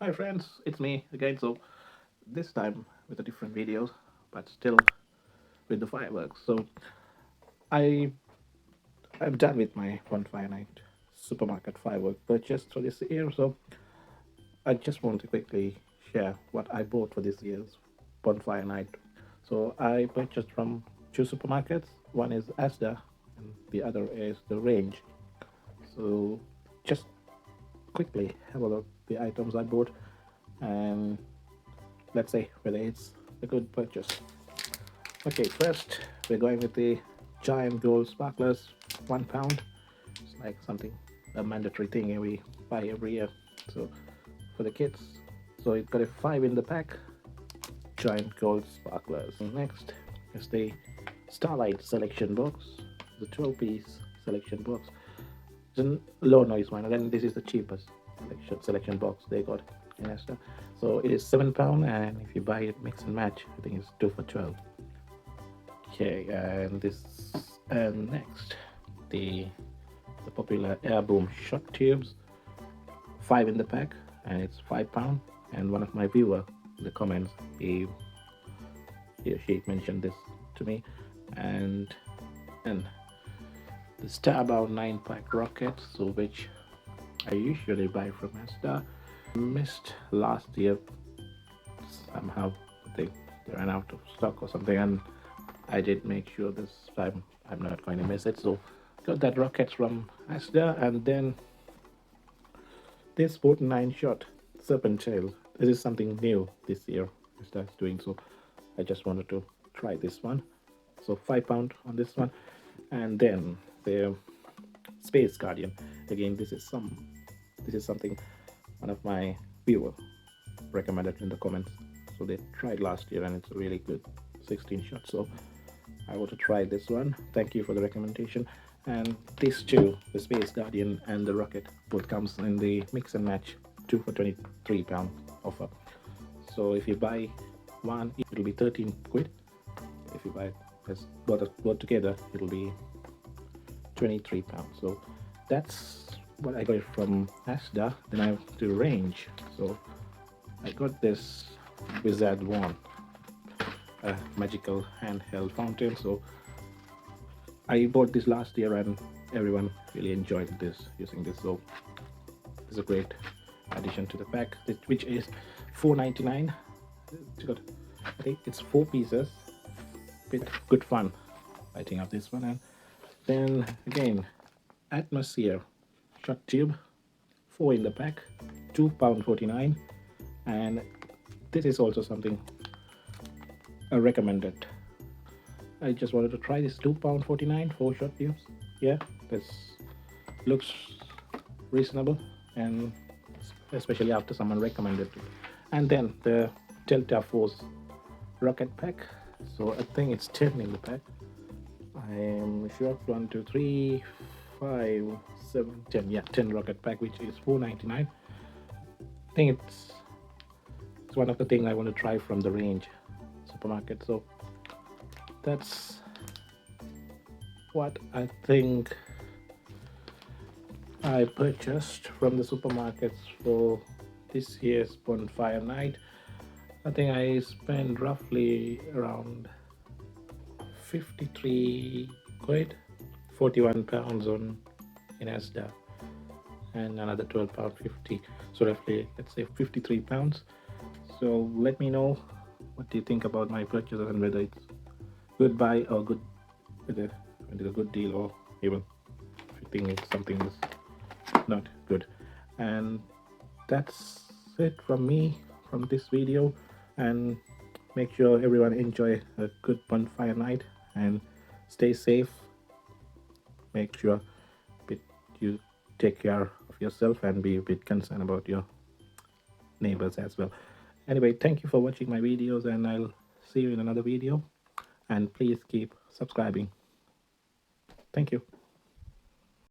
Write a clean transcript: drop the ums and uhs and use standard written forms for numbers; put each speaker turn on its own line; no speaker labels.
Hi friends, it's me again. So this time with a different video, but still with the fireworks. So I I'm done with my Bonfire night supermarket firework purchase for this year. So I just want to quickly share what I bought for this year's Bonfire night. So I purchased from two supermarkets. One is ASDA and the other is the Range. So just quickly have a look the items I bought and let's say whether it's a good purchase. Okay, first we're going with the giant gold sparklers, £1. It's like something a mandatory thing we buy every year. So for the kids, so it got a 5 in the pack. Giant gold sparklers. Next is the Starlight selection box, the 12-piece selection box. It's a low noise one, and then this is the cheapest selection box they got in ASDA. So it is £7, and if you buy it mix and match, I think it's 2 for 12. Okay, and next the popular air boom shot tubes, 5 in the pack, and it's £5. And one of my viewer in the comments, he or she mentioned this to me, and the Starbound 9-pack rockets, so which I usually buy from ASDA. Missed last year somehow. I think they ran out of stock or something, and I did make sure this time I'm not going to miss it. So got that rockets from ASDA, and then this 49 shot serpentine. This is something new this year ASDA is doing, so I just wanted to try this one. So £5 on this one, and then the Space Guardian. Again, this is something one of my viewers recommended in the comments. So they tried last year, and it's a really good 16 shot. So I want to try this one. Thank you for the recommendation. And these two, the Space Guardian and the rocket, both comes in the mix and match 2 for £23 offer. So if you buy one, it will be 13 quid. If you buy both together, it'll be £23. So that's what I got it from ASDA. Then I have to Range. So I got this wizard wand, a magical handheld fountain. So I bought this last year, and everyone really enjoyed using this. So it's a great addition to the pack, which is £4.99. I think it's 4 pieces. Bit good fun lighting up this one. And then again, Atmosphere shot tube, 4 in the pack, £2.49, and this is also something I recommended. I just wanted to try this £2.49 4 shot tubes. Yeah, this looks reasonable, and especially after someone recommended it. And then the Delta Force rocket pack. So I think it's 10 in the pack. I'm sure 1, 2, 3, 5, 7, 10. Yeah, 10 rocket pack, which is £4.99. I think it's one of the things I want to try from the Range supermarket. So that's what I think I purchased from the supermarkets for this year's Bonfire night. I think I spent roughly around 53 quid, £41 on in ASDA, and another £12.50. So roughly, let's say £53. So let me know what do you think about my purchases, and whether it's good buy or whether it's a good deal, or even if you think it's something is not good. And that's it from me from this video, and make sure everyone enjoy a good Bonfire night and stay safe. Make sure you take care of yourself and be a bit concerned about your neighbors as well. Anyway, thank you for watching my videos, and I'll see you in another video, and please keep subscribing. Thank you.